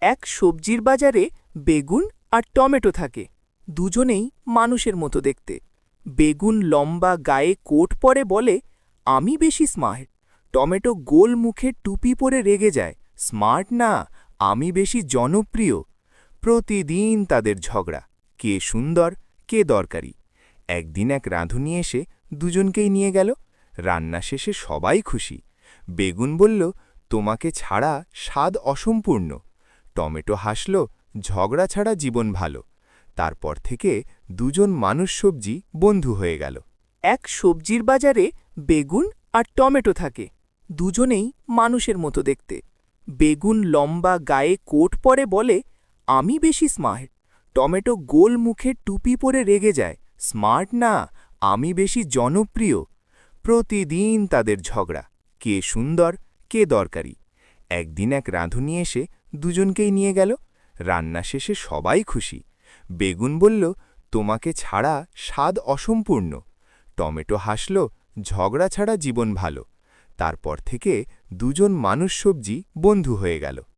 এক সবজির বাজারে বেগুন আর টমেটো থাকে। দুজনেই মানুষের মতো দেখতে। বেগুন লম্বা গায়ে কোট পরে বলে, আমি বেশি স্মার্ট। টমেটো গোল মুখে টুপি পরে রেগে যায়, স্মার্ট না, আমি বেশি জনপ্রিয়। প্রতিদিন তাদের ঝগড়া, কে সুন্দর কে দরকারি। একদিন এক রাঁধুনি এসে দুজনকেই নিয়ে গেল। রান্না শেষে সবাই খুশি। বেগুন বলল, তোমাকে ছাড়া স্বাদ অসম্পূর্ণ। টমেটো হাসল, ঝগড়া ছাড়া জীবন ভালো। তারপর থেকে দুজন মানুষ সবজি বন্ধু হয়ে গেল। এক সবজির বাজারে বেগুন আর টমেটো থাকে। দুজনেই মানুষের মতো দেখতে। বেগুন লম্বা গায়ে কোট পরে বলে, আমি বেশি স্মার্ট। টমেটো গোল মুখে টুপি পরে রেগে যায়, স্মার্ট না, আমি বেশি জনপ্রিয়। প্রতিদিন তাদের ঝগড়া, কে সুন্দর কে দরকারি। একদিন এক রাঁধুনি এসে দুজনকেই নিয়ে গেল। রান্না শেষে সবাই খুশি। বেগুন বলল, তোমাকে ছাড়া স্বাদ অসম্পূর্ণ। টমেটো হাসল, ঝগড়া ছাড়া জীবন ভালো। তারপর থেকে দুজন মানুষ সবজি বন্ধু হয়ে গেল।